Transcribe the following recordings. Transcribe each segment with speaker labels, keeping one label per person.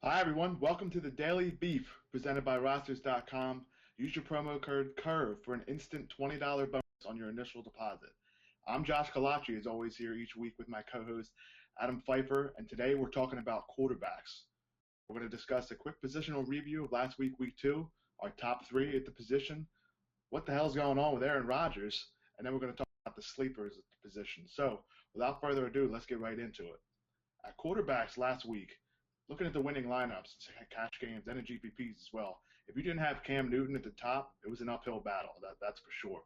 Speaker 1: Hi, everyone. Welcome to the Daily Beef presented by Rodgers.com. Use your promo code CURVE for an instant $20 bonus on your initial deposit. I'm Josh Kalachi, as always, here each week with my co-host Adam Pfeiffer, and today we're talking about quarterbacks. We're going to discuss a quick positional review of last week, week two, our top three at the position, what the hell's going on with Aaron Rodgers, and then we're going to talk about the sleepers at the position. So, without further ado, let's get right into it. At quarterbacks last week, looking at the winning lineups, cash games, and the GPPs as well, if you didn't have Cam Newton at the top, it was an uphill battle. That's for sure.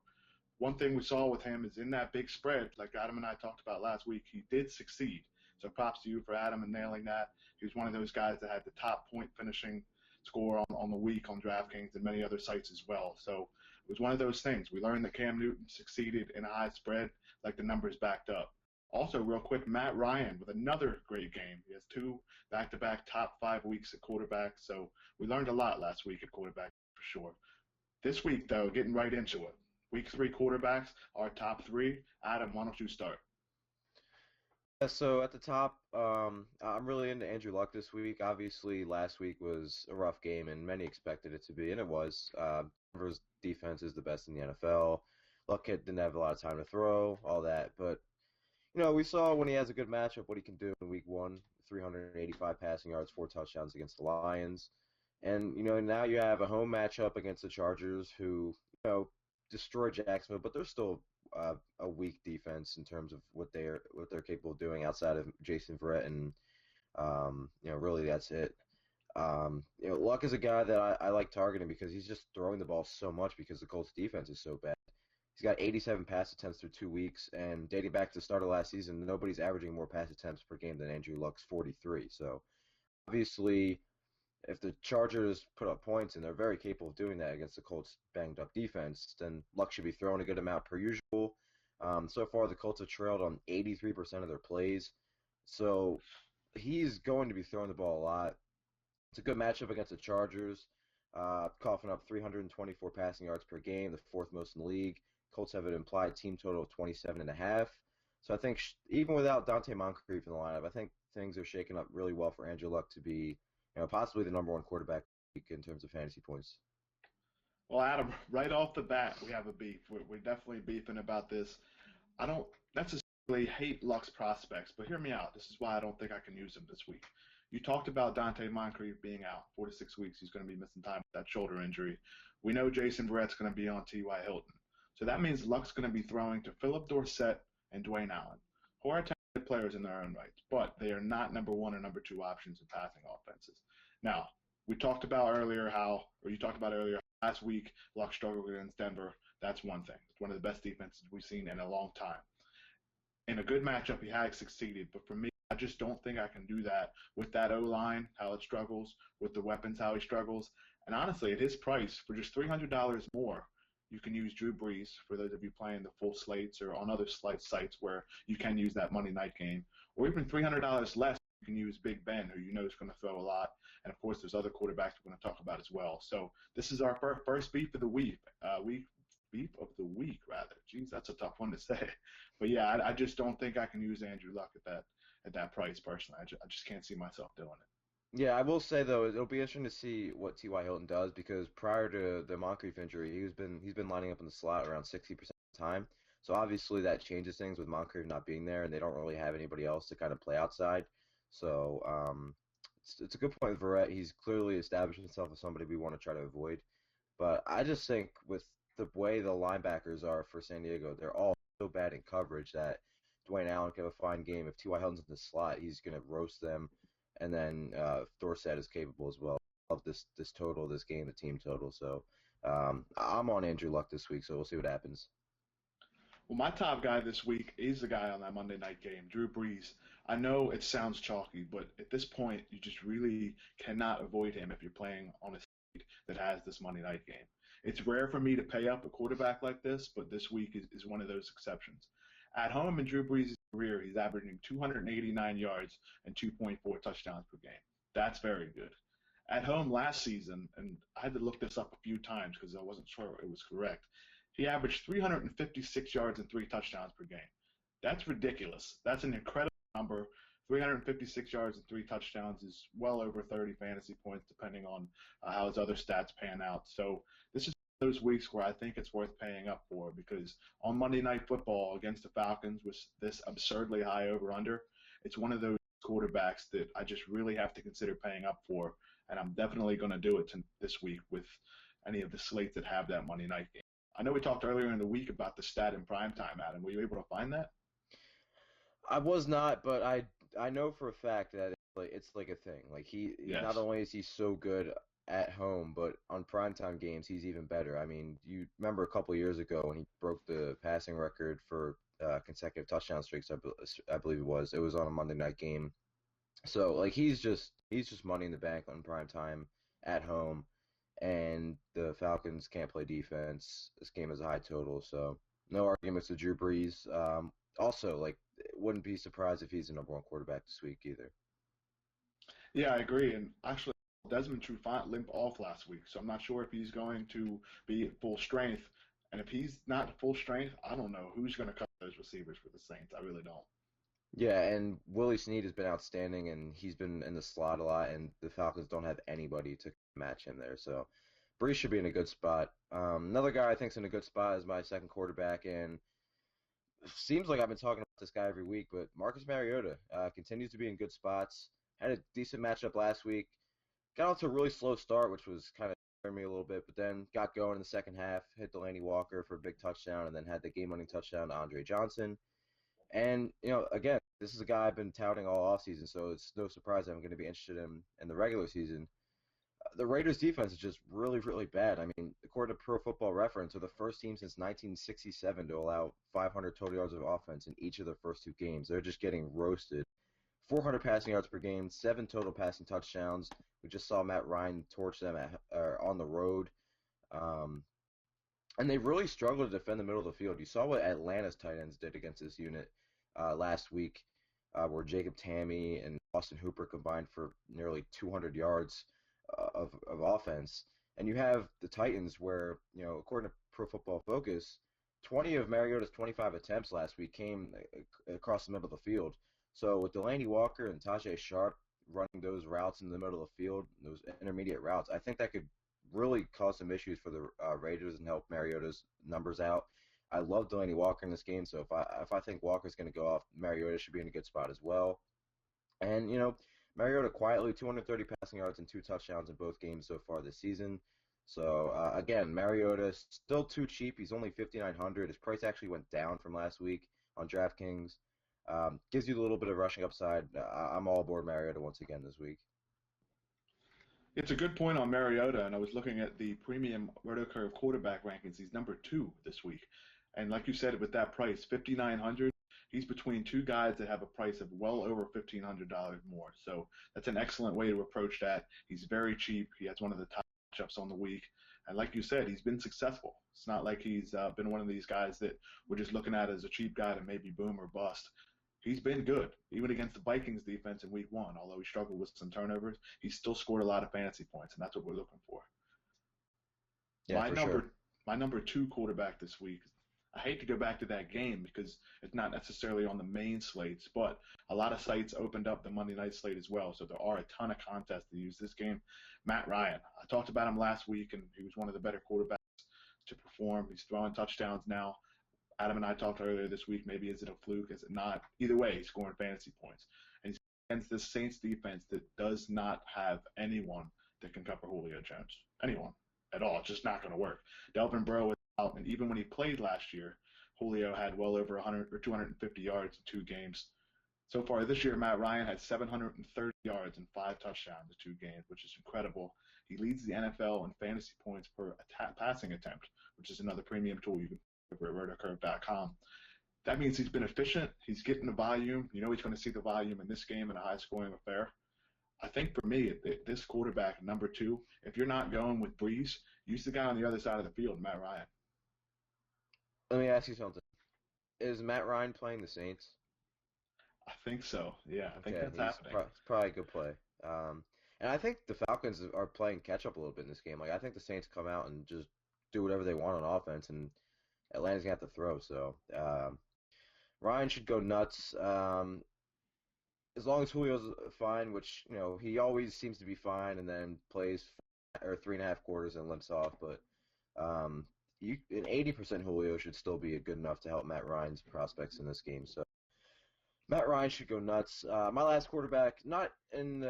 Speaker 1: One thing we saw with him is in that big spread, like Adam and I talked about last week, he did succeed. So props to you for Adam and nailing that. He was one of those guys that had the top point finishing score on the week on DraftKings and many other sites as well. So it was one of those things. We learned that Cam Newton succeeded in a high spread, like the numbers backed up. Also, real quick, Matt Ryan with another great game. He has two back-to-back top 5 weeks at quarterback, so we learned a lot last week at quarterback for sure. This week, though, getting right into it. Week 3 quarterbacks, our top 3. Adam, why don't you start?
Speaker 2: Yeah, so at the top, I'm really into Andrew Luck this week. Obviously, last week was a rough game, and many expected it to be, and it was. Denver's defense is the best in the NFL. Luck didn't have a lot of time to throw, all that, but we saw when he has a good matchup what he can do in week 1, 385 passing yards, 4 touchdowns against the Lions. And, now you have a home matchup against the Chargers who, destroyed Jacksonville, but they're still a weak defense in terms of what they're capable of doing outside of Jason Verrett, and really that's it. Luck is a guy that I like targeting because he's just throwing the ball so much because the Colts defense is so bad. He's got 87 pass attempts through 2 weeks, and dating back to the start of last season, nobody's averaging more pass attempts per game than Andrew Luck's 43. So obviously, if the Chargers put up points, and they're very capable of doing that against the Colts' banged-up defense, then Luck should be throwing a good amount per usual. So far, the Colts have trailed on 83% of their plays, so he's going to be throwing the ball a lot. It's a good matchup against the Chargers, coughing up 324 passing yards per game, the 4th most in the league. Colts have an implied team total of 27.5. So I think even without Dante Moncrief in the lineup, I think things are shaking up really well for Andrew Luck to be, possibly the number 1 quarterback in terms of fantasy points.
Speaker 1: Well, Adam, right off the bat, we have a beef. We're definitely beefing about this. I don't necessarily hate Luck's prospects, but hear me out. This is why I don't think I can use him this week. You talked about Dante Moncrief being out 4 to 6 weeks. He's going to be missing time with that shoulder injury. We know Jason Verrett's going to be on T.Y. Hilton. So that means Luck's going to be throwing to Philip Dorsett and Dwayne Allen, who are talented players in their own right, but they are not number 1 or number 2 options in passing offenses. Now, you talked about earlier last week, Luck struggled against Denver. That's one thing. It's one of the best defenses we've seen in a long time. In a good matchup, he had succeeded, but for me, I just don't think I can do that with that O-line, how it struggles, with the weapons, how he struggles. And honestly, at his price, for just $300 more, you can use Drew Brees for those of you playing the full slates or on other sites where you can use that Monday night game. Or even $300 less, you can use Big Ben, who you know is going to throw a lot. And, of course, there's other quarterbacks we're going to talk about as well. So this is our first beef of the week. Beef of the week, rather. Jeez, that's a tough one to say. But, yeah, I just don't think I can use Andrew Luck at that price personally. I just can't see myself doing it.
Speaker 2: Yeah, I will say though, it'll be interesting to see what T.Y. Hilton does because prior to the Moncrief injury, he's been lining up in the slot around 60% of the time. So obviously that changes things with Moncrief not being there, and they don't really have anybody else to kind of play outside. So it's a good point with Verrett. He's clearly established himself as somebody we want to try to avoid. But I just think with the way the linebackers are for San Diego, they're all so bad in coverage that Dwayne Allen can have a fine game. If T.Y. Hilton's in the slot, he's going to roast them. And then Dorsett is capable as well of this total, this game, the team total. So I'm on Andrew Luck this week, so we'll see what happens.
Speaker 1: Well, my top guy this week is the guy on that Monday night game, Drew Brees. I know it sounds chalky, but at this point, you just really cannot avoid him if you're playing on a slate that has this Monday night game. It's rare for me to pay up a quarterback like this, but this week is one of those exceptions. At home in Drew Brees' career, he's averaging 289 yards and 2.4 touchdowns per game. That's very good. At home last season, and I had to look this up a few times because I wasn't sure it was correct, he averaged 356 yards and 3 touchdowns per game. That's ridiculous. That's an incredible number 356 yards and 3 touchdowns is well over 30 fantasy points, depending on how his other stats pan out. So this is one of those weeks where I think it's worth paying up for because on Monday Night Football against the Falcons with this absurdly high over/under, it's one of those quarterbacks that I just really have to consider paying up for, and I'm definitely going to do it this week with any of the slates that have that Monday night game. I know we talked earlier in the week about the stat in prime time, Adam. Were you able to find that?
Speaker 2: I was not, but I know for a fact that it's like a thing. Like not
Speaker 1: Yes.
Speaker 2: only is he so good at home, but on primetime games he's even better. I mean, you remember a couple years ago when he broke the passing record for consecutive touchdown streaks. I believe it was. It was on a Monday night game. So like he's just money in the bank on primetime at home, and the Falcons can't play defense. This game is a high total, so no arguments to Drew Brees. Also, like, wouldn't be surprised if he's the number one quarterback this week either.
Speaker 1: Yeah, I agree. And actually, Desmond Trufant limped off last week, so I'm not sure if he's going to be at full strength. And if he's not at full strength, I don't know who's going to cover those receivers for the Saints. I really don't.
Speaker 2: Yeah, and Willie Snead has been outstanding, and he's been in the slot a lot, and the Falcons don't have anybody to match him there. So Brees should be in a good spot. Another guy I think's in a good spot is my second quarterback, and seems like I've been talking about this guy every week, but Marcus Mariota continues to be in good spots. Had a decent matchup last week. Got off to a really slow start, which was kind of scaring me a little bit, but then got going in the second half, hit Delaney Walker for a big touchdown, and then had the game-winning touchdown to Andre Johnson. And, again, this is a guy I've been touting all offseason, so it's no surprise I'm going to be interested in the regular season. The Raiders' defense is just really, really bad. I mean, according to Pro Football Reference, they're the first team since 1967 to allow 500 total yards of offense in each of their first two games. They're just getting roasted. 400 passing yards per game, 7 total passing touchdowns. We just saw Matt Ryan torch them on the road. Um, and they really struggled to defend the middle of the field. You saw what Atlanta's tight ends did against this unit last week, where Jacob Tamme and Austin Hooper combined for nearly 200 yards of offense. And you have the Titans where, according to Pro Football Focus, 20 of Mariota's 25 attempts last week came across the middle of the field. So with Delaney Walker and Tajay Sharp running those routes in the middle of the field, those intermediate routes, I think that could really cause some issues for the Raiders and help Mariota's numbers out. I love Delaney Walker in this game, so if I think Walker's going to go off, Mariota should be in a good spot as well. And Mariota quietly 230 passing yards and 2 touchdowns in both games so far this season. So again, Mariota still too cheap. He's only 5,900. His price actually went down from last week on DraftKings. Gives you a little bit of rushing upside. I'm all aboard Mariota once again this week.
Speaker 1: It's a good point on Mariota, and I was looking at the premium RotoCurve quarterback rankings. He's number 2 this week. And like you said, with that price, 5,900, he's between two guys that have a price of well over $1,500 more. So that's an excellent way to approach that. He's very cheap. He has one of the top matchups on the week. And like you said, he's been successful. It's not like he's been one of these guys that we're just looking at as a cheap guy to maybe boom or bust. He's been good, even against the Vikings defense in week 1. Although he struggled with some turnovers, he still scored a lot of fantasy points, and that's what we're looking for.
Speaker 2: Yeah, for sure.
Speaker 1: My number 2 quarterback this week, I hate to go back to that game because it's not necessarily on the main slates, but a lot of sites opened up the Monday night slate as well, so there are a ton of contests to use this game. Matt Ryan, I talked about him last week, and he was one of the better quarterbacks to perform. He's throwing touchdowns now. Adam and I talked earlier this week, maybe is it a fluke, is it not? Either way, he's scoring fantasy points. And he's against this Saints defense that does not have anyone that can cover Julio Jones. Anyone at all. It's just not going to work. Delvin Burrow is out, and even when he played last year, Julio had well over 100 or 250 yards in 2 games. So far this year, Matt Ryan had 730 yards and 5 touchdowns in 2 games, which is incredible. He leads the NFL in fantasy points per passing attempt, which is another premium tool you can over at rotocurve.com. That means he's been efficient. He's getting the volume. He's going to see the volume in this game in a high-scoring affair. I think for me, this quarterback, number 2, if you're not going with Brees, use the guy on the other side of the field, Matt Ryan.
Speaker 2: Let me ask you something. Is Matt Ryan playing the Saints?
Speaker 1: I think so. Yeah, I think
Speaker 2: Okay,
Speaker 1: that's happening.
Speaker 2: it's probably a good play. And I think the Falcons are playing catch up a little bit in this game. Like, I think the Saints come out and just do whatever they want on offense, and Atlanta's gonna have to throw. So Ryan should go nuts. as long as Julio's fine, which he always seems to be fine, and then plays or 3.5 quarters and limps off. But an 80% Julio should still be good enough to help Matt Ryan's prospects in this game. So Matt Ryan should go nuts. My last quarterback, not in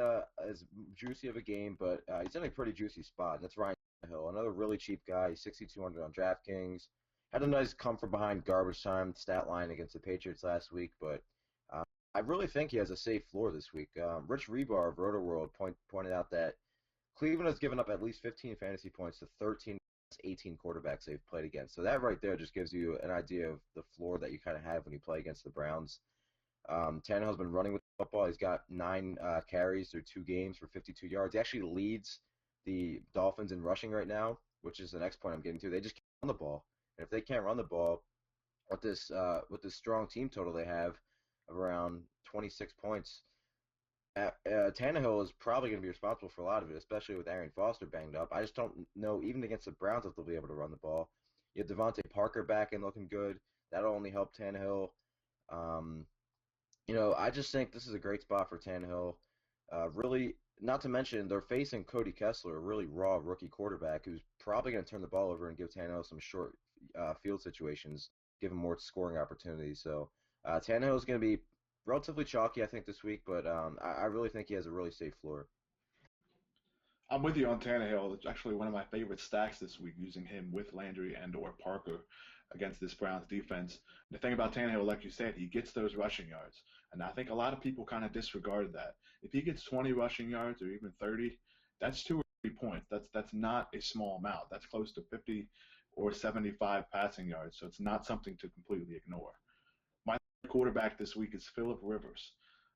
Speaker 2: as juicy of a game, but he's in a pretty juicy spot. And that's Ryan Hill, another really cheap guy. He's 6,200 on DraftKings. Had a nice come from behind garbage time stat line against the Patriots last week, but I really think he has a safe floor this week. Rich Rebar of RotoWorld pointed out that Cleveland has given up at least 15 fantasy points to 13 18 quarterbacks they've played against. So that right there just gives you an idea of the floor that you kind of have when you play against the Browns. Tannehill's been running with the football. He's got 9 carries through 2 games for 52 yards. He actually leads the Dolphins in rushing right now, which is the next point I'm getting to. They just can't run the ball. And if they can't run the ball with this strong team total they have of around 26 points, Tannehill is probably going to be responsible for a lot of it, especially with Arian Foster banged up. I just don't know, even against the Browns, if they'll be able to run the ball. You have Devontae Parker back and looking good. That'll only help Tannehill. I just think this is a great spot for Tannehill. Really, not to mention, they're facing Cody Kessler, a really raw rookie quarterback who's probably going to turn the ball over and give Tannehill some short field situations, give him more scoring opportunities. So Tannehill is going to be relatively chalky, I think, this week, but I really think he has a really safe floor.
Speaker 1: I'm with you on Tannehill. It's actually one of my favorite stacks this week, using him with Landry and or Parker against this Browns defense. The thing about Tannehill, like you said, he gets those rushing yards. And I think a lot of people kind of disregard that. If he gets 20 rushing yards or even 30, that's 2 or 3 points. That's not a small amount. That's close to 50 or 75 passing yards. So it's not something to completely ignore. My quarterback this week is Phillip Rivers.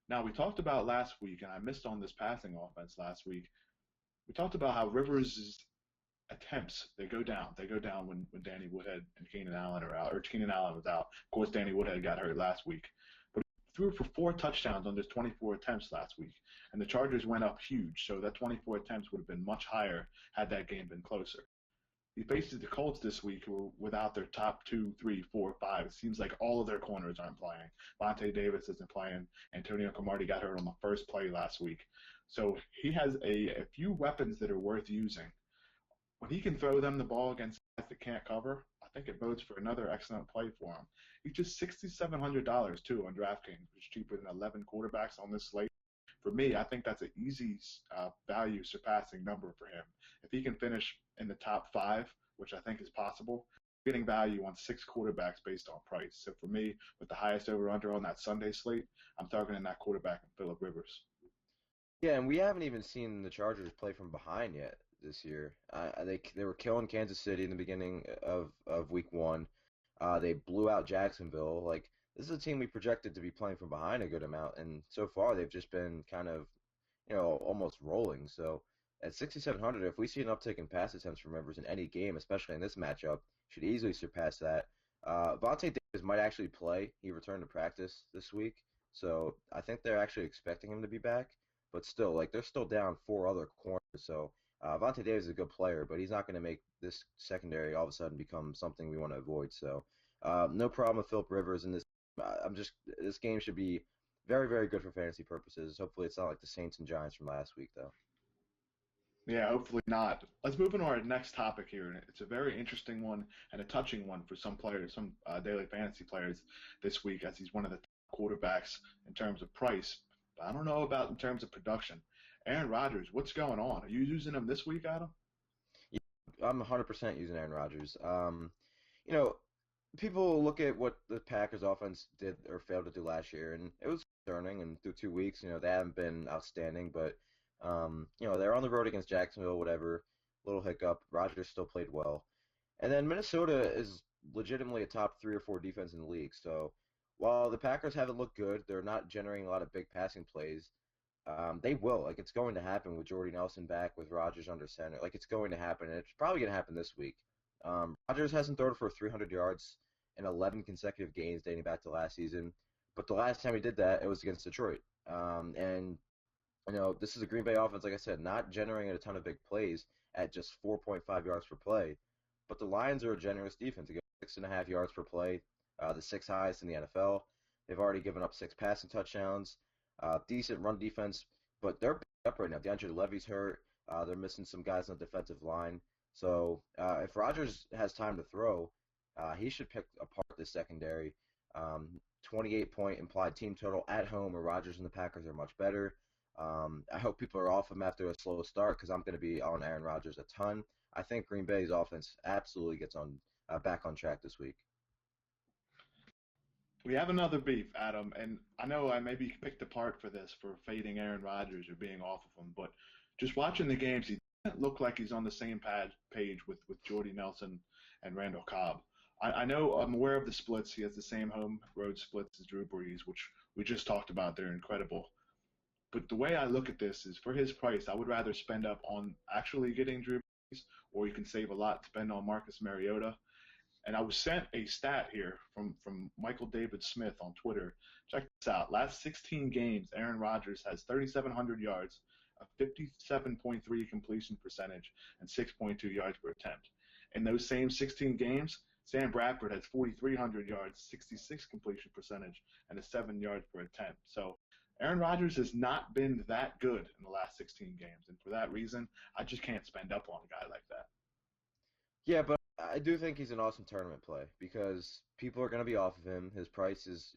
Speaker 1: Now, we talked about last week, and I missed on this passing offense last week. We talked about how Rivers' attempts, they go down. They go down when Danny Woodhead and Keenan Allen are out, or Keenan Allen was out. Of course, Danny Woodhead got hurt last week. But he threw for 4 touchdowns on his 24 attempts last week. And the Chargers went up huge, so that 24 attempts would have been much higher had that game been closer. He faces the Colts this week, who are without their top 2, 3, 4, 5. It seems like all of their corners aren't playing. Vontae Davis isn't playing. Antonio Cromartie got hurt on the first play last week. So he has a few weapons that are worth using. When he can throw them the ball against guys that can't cover, I think it bodes for another excellent play for him. He's just $6,700 too on DraftKings, which is cheaper than 11 quarterbacks on this slate. For me, I think that's an easy value surpassing number for him. If he can finish in the top 5, which I think is possible, getting value on 6 quarterbacks based on price. So for me, with the highest over-under on that Sunday slate, I'm targeting that quarterback in Phillip Rivers.
Speaker 2: Yeah, and we haven't even seen the Chargers play from behind yet this year. They were killing Kansas City in the beginning of week 1. They blew out Jacksonville. Like, this is a team we projected to be playing from behind a good amount, and so far they've just been kind of, almost rolling. So at 6,700, if we see an uptick in pass attempts from Rivers in any game, especially in this matchup, should easily surpass that. Vontae Davis might actually play. He returned to practice this week, so I think they're actually expecting him to be back. But still, like, they're still down 4 other corners, so Vontae Davis is a good player, but he's not going to make this secondary all of a sudden become something we want to avoid. So no problem with Phillip Rivers in this. This game should be very, very good for fantasy purposes. Hopefully it's not like the Saints and Giants from last week, though.
Speaker 1: Yeah, hopefully not. Let's move on to our next topic here. And it's a very interesting one and a touching one for some players, some daily fantasy players this week, as he's one of the top quarterbacks in terms of price. But I don't know about in terms of production. Aaron Rodgers, what's going on? Are you using him this week, Adam?
Speaker 2: Yeah, I'm 100% using Aaron Rodgers. You know, people look at what the Packers offense did or failed to do last year, and it was concerning. And through 2 weeks, they haven't been outstanding, but they're on the road against Jacksonville, whatever, little hiccup. Rodgers still played well, and then Minnesota is legitimately a top 3 or 4 defense in the league. So while the Packers haven't looked good, they're not generating a lot of big passing plays. They will. Like, it's going to happen with Jordy Nelson back, with Rodgers under center. Like, it's going to happen, and it's probably going to happen this week. Rodgers hasn't thrown for 300 yards in 11 consecutive games dating back to last season, but the last time he did that, it was against Detroit. And this is a Green Bay offense, like I said, not generating a ton of big plays at just 4.5 yards per play, but the Lions are a generous defense. They get 6.5 yards per play, the 6th highest in the NFL. They've already given up 6 passing touchdowns. Decent run defense, but they're up right now. DeAndre Levy's hurt. They're missing some guys on the defensive line. So if Rodgers has time to throw, he should pick apart the secondary. 28-point implied team total at home, where Rodgers and the Packers are much better. I hope people are off him after a slow start because I'm going to be on Aaron Rodgers a ton. I think Green Bay's offense absolutely gets on back on track this week.
Speaker 1: We have another beef, Adam, and I know I maybe picked apart for this for fading Aaron Rodgers or being off of him, but just watching the games, he doesn't look like he's on the same page with Jordy Nelson and Randall Cobb. I know I'm aware of the splits. He has the same home road splits as Drew Brees, which we just talked about. They're incredible. But the way I look at this is for his price, I would rather spend up on actually getting Drew Brees, or you can save a lot, spend on Marcus Mariota. And I was sent a stat here from Michael David Smith on Twitter. Check this out. Last 16 games, Aaron Rodgers has 3,700 yards, a 57.3 completion percentage, and 6.2 yards per attempt. In those same 16 games, Sam Bradford has 4,300 yards, 66 completion percentage, and a 7 yards per attempt. So Aaron Rodgers has not been that good in the last 16 games. And for that reason, I just can't spend up on a guy like that.
Speaker 2: Yeah, but I do think he's an awesome tournament play because people are going to be off of him. His price is,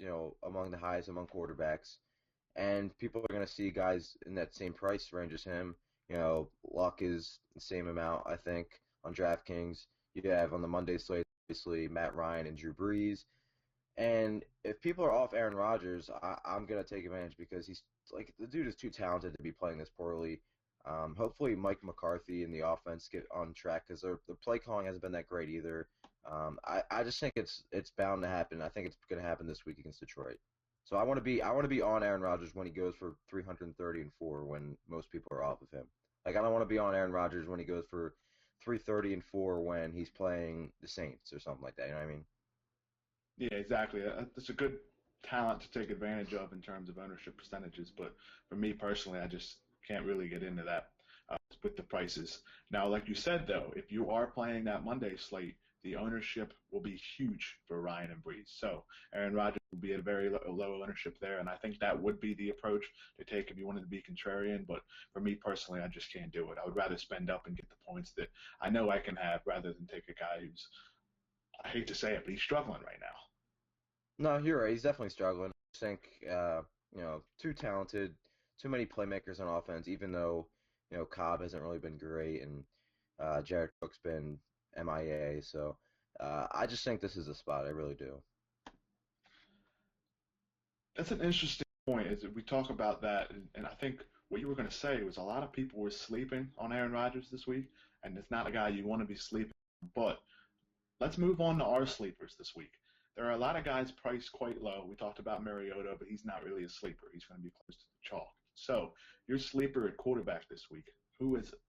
Speaker 2: among the highest among quarterbacks, and people are going to see guys in that same price range as him. Luck is the same amount, I think, on DraftKings. You have on the Monday slate, obviously, Matt Ryan and Drew Brees. And if people are off Aaron Rodgers, I'm going to take advantage because he's like the dude is too talented to be playing this poorly. Hopefully, Mike McCarthy and the offense get on track because the play calling hasn't been that great either. I just think it's bound to happen. I think it's going to happen this week against Detroit. So I want to be on Aaron Rodgers when he goes for 330 and 4 when most people are off of him. Like I don't want to be on Aaron Rodgers when he goes for 330 and 4 when he's playing the Saints or something like that. You know what I mean?
Speaker 1: Yeah, exactly. It's a good talent to take advantage of in terms of ownership percentages. But for me personally, I just can't really get into that with the prices. Now, like you said, though, if you are playing that Monday slate, the ownership will be huge for Ryan and Brees. So Aaron Rodgers will be at a very low ownership there, and I think that would be the approach to take if you wanted to be contrarian. But for me personally, I just can't do it. I would rather spend up and get the points that I know I can have rather than take a guy who's, I hate to say it, but he's struggling right now.
Speaker 2: No, you're right. He's definitely struggling. I think too talented, too many playmakers on offense. Even though Cobb hasn't really been great and Jared Cook's been MIA. So I just think this is a spot. I really do.
Speaker 1: That's an interesting point. Is we talk about that, and I think what you were going to say was a lot of people were sleeping on Aaron Rodgers this week, and it's not a guy you want to be sleeping on. But let's move on to our sleepers this week. There are a lot of guys priced quite low. We talked about Mariota, but he's not really a sleeper. He's going to be close to the chalk. So your sleeper at quarterback this week, who is it?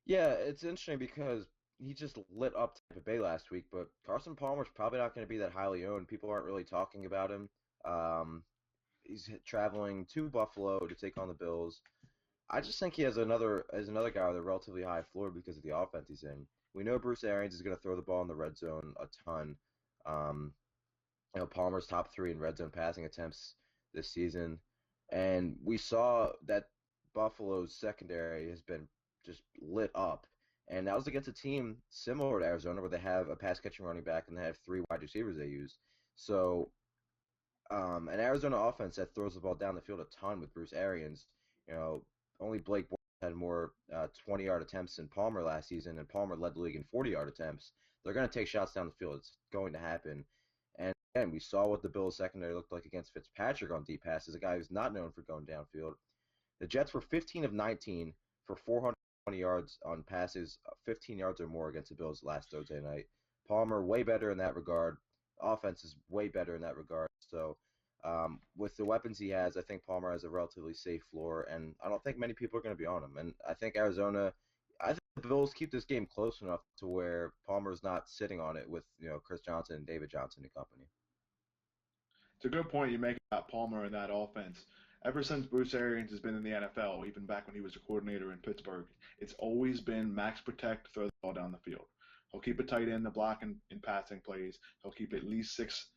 Speaker 2: Yeah, it's interesting because he just lit up Tampa Bay last week, but Carson Palmer's probably not going to be that highly owned. People aren't really talking about him. He's traveling to Buffalo to take on the Bills. I just think he has another guy with a relatively high floor because of the offense he's in. We know Bruce Arians is going to throw the ball in the red zone a ton. Um, Palmer's top 3 in red zone passing attempts this season, and we saw that Buffalo's secondary has been just lit up, and that was against a team similar to Arizona where they have a pass catching running back and they have 3 wide receivers they use. So, an Arizona offense that throws the ball down the field a ton with Bruce Arians, only Blake Bortles had more 20-yard attempts than Palmer last season, and Palmer led the league in 40-yard attempts. They're going to take shots down the field. It's going to happen. And again, we saw what the Bills secondary looked like against Fitzpatrick on deep passes, a guy who's not known for going downfield. The Jets were 15 of 19 for 420 yards on passes, 15 yards or more against the Bills last Thursday night. Palmer way better in that regard. Offense is way better in that regard. So with the weapons he has, I think Palmer has a relatively safe floor, and I don't think many people are going to be on him. And I think the Bills keep this game close enough to where Palmer's not sitting on it with Chris Johnson and David Johnson and company.
Speaker 1: It's a good point you make about Palmer and that offense. Ever since Bruce Arians has been in the NFL, even back when he was a coordinator in Pittsburgh, it's always been max protect, throw the ball down the field. He'll keep a tight end to block in passing plays. He'll keep at least six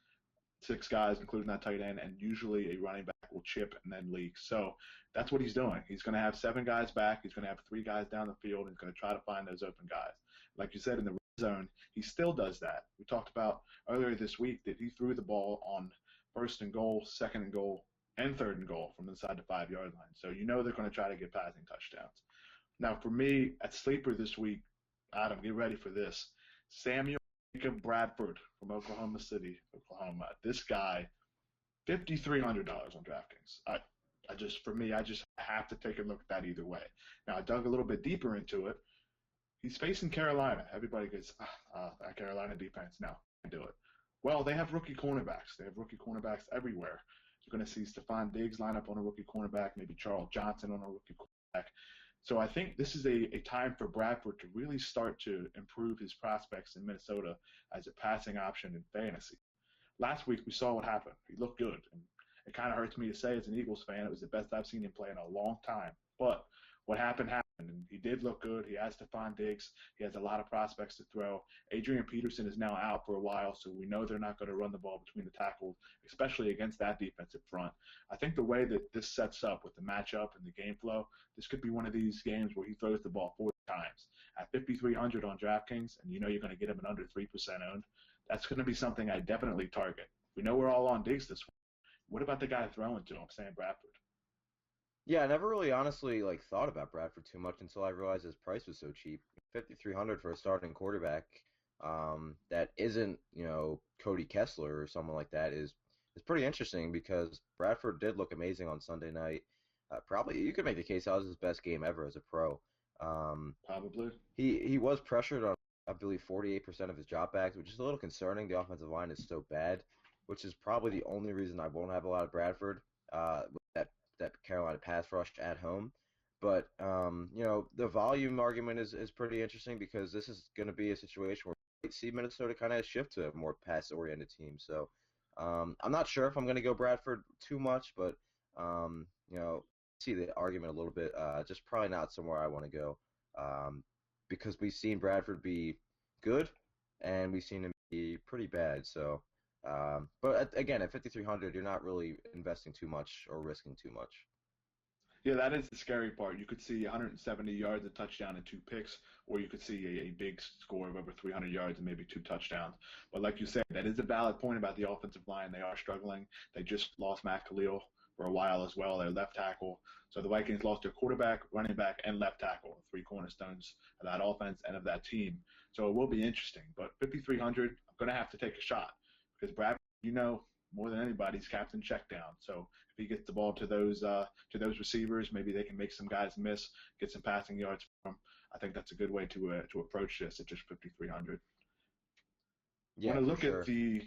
Speaker 1: guys, including that tight end, and usually a running back will chip and then leak. So that's what he's doing. He's going to have 7 guys back. He's going to have 3 guys down the field. And he's going to try to find those open guys. Like you said, in the red zone, he still does that. We talked about earlier this week that he threw the ball on 1st and goal, 2nd and goal, and 3rd and goal from inside the 5-yard line. So you know they're going to try to get passing touchdowns. Now, for me, at sleeper this week, Adam, get ready for this. Samuel Jacob Bradford from Oklahoma City, Oklahoma. This guy, $5,300 on DraftKings. For me, I just have to take a look at that either way. Now, I dug a little bit deeper into it. He's facing Carolina. Everybody goes, that Carolina defense. No, can't do it. Well, they have rookie cornerbacks. They have rookie cornerbacks everywhere. You're going to see Stephon Diggs line up on a rookie cornerback, maybe Charles Johnson on a rookie cornerback. So I think this is a time for Bradford to really start to improve his prospects in Minnesota as a passing option in fantasy. Last week, we saw what happened. He looked good. And it kind of hurts me to say as an Eagles fan, it was the best I've seen him play in a long time. But what happened. And he did look good. He has Stephon Diggs. He has a lot of prospects to throw. Adrian Peterson is now out for a while, so we know they're not going to run the ball between the tackles, especially against that defensive front. I think the way that this sets up with the matchup and the game flow, this could be one of these games where he throws the ball 4 times. At 5,300 on DraftKings, and you know you're going to get him an under 3% owned, that's going to be something I definitely target. We know we're all on Diggs this week. What about the guy throwing to him, Sam Bradford?
Speaker 2: Yeah, I never really honestly thought about Bradford too much until I realized his price was so cheap. 5,300 for a starting quarterback that isn't, Cody Kessler or someone like that is pretty interesting because Bradford did look amazing on Sunday night. Probably you could make the case that was his best game ever as a pro.
Speaker 1: Probably.
Speaker 2: He was pressured on, I believe, 48% of his dropbacks, which is a little concerning. The offensive line is so bad, which is probably the only reason I won't have a lot of Bradford. That Carolina pass rush at home. But, the volume argument is pretty interesting because this is going to be a situation where we see Minnesota kind of shift to a more pass-oriented team. So I'm not sure if I'm going to go Bradford too much, but, see the argument a little bit. Just probably not somewhere I want to go because we've seen Bradford be good and we've seen him be pretty bad. So. But again, at 5,300, you're not really investing too much or risking too much.
Speaker 1: Yeah, that is the scary part. You could see 170 yards, a touchdown, and 2 picks, or you could see a big score of over 300 yards and maybe 2 touchdowns. But like you said, that is a valid point about the offensive line. They are struggling. They just lost Matt Khalil for a while as well, their left tackle. So the Vikings lost their quarterback, running back, and left tackle, 3 cornerstones of that offense and of that team. So it will be interesting. But 5,300, I'm going to have to take a shot. Because Bradford, more than anybody, he's captain check down. So if he gets the ball to those receivers, maybe they can make some guys miss, get some passing yards from him. I think that's a good way to approach this at just 5,300.
Speaker 2: Yeah,
Speaker 1: I want to look
Speaker 2: sure.
Speaker 1: at the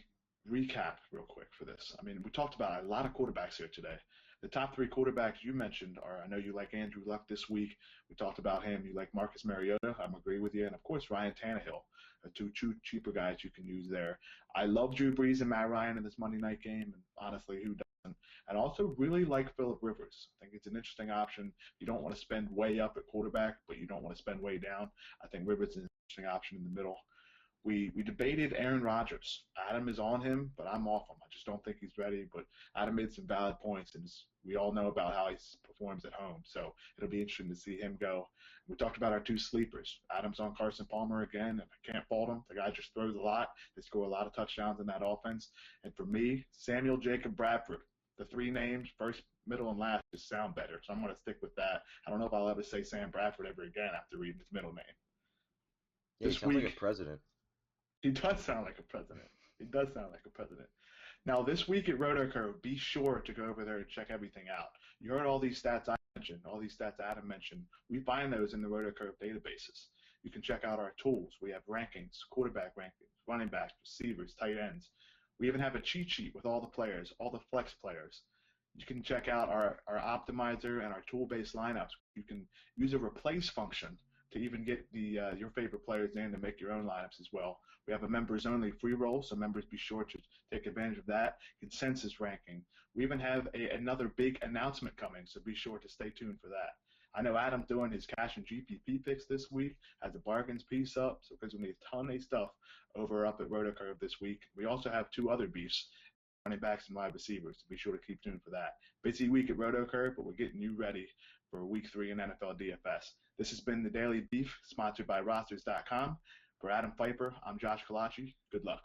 Speaker 1: recap real quick for this. I mean, we talked about a lot of quarterbacks here today. The top 3 quarterbacks you mentioned are, I know you like Andrew Luck this week. We talked about him. You like Marcus Mariota. I'm agree with you. And, of course, Ryan Tannehill. 2 cheaper guys you can use there. I love Drew Brees and Matt Ryan in this Monday night game, and honestly, who doesn't? And also really like Phillip Rivers. I think it's an interesting option. You don't want to spend way up at quarterback, but you don't want to spend way down. I think Rivers is an interesting option in the middle. We debated Aaron Rodgers. Adam is on him, but I'm off him. I just don't think he's ready. But Adam made some valid points, and we all know about how he performs at home. So it'll be interesting to see him go. We talked about our 2 sleepers. Adam's on Carson Palmer again, and I can't fault him. The guy just throws a lot. They score a lot of touchdowns in that offense. And for me, Samuel Jacob Bradford. The 3 names, first, middle, and last, just sound better. So I'm going to stick with that. I don't know if I'll ever say Sam Bradford ever again after reading his middle name.
Speaker 2: Yeah, he sounds like a president.
Speaker 1: He does sound like a president. He does sound like a president. Now, this week at RotoCurve, be sure to go over there and check everything out. You heard all these stats I mentioned, all these stats Adam mentioned. We find those in the RotoCurve databases. You can check out our tools. We have rankings, quarterback rankings, running backs, receivers, tight ends. We even have a cheat sheet with all the players, all the flex players. You can check out our optimizer and our tool-based lineups. You can use a replace function to even get your favorite players in to make your own lineups as well. We have a members-only free roll, so members be sure to take advantage of that. Consensus ranking. We even have another big announcement coming, so be sure to stay tuned for that. I know Adam's doing his cash and GPP picks this week, has a bargains piece up, so there's going to be a ton of stuff up at RotoCurve this week. We also have 2 other beefs. running backs and wide receivers. So be sure to keep tuned for that. Busy week at RotoCurve, but we're getting you ready for week 3 in NFL DFS. This has been the Daily Beef, sponsored by Rodgers.com. For Adam Pfeiffer, I'm Josh Kalachi. Good luck.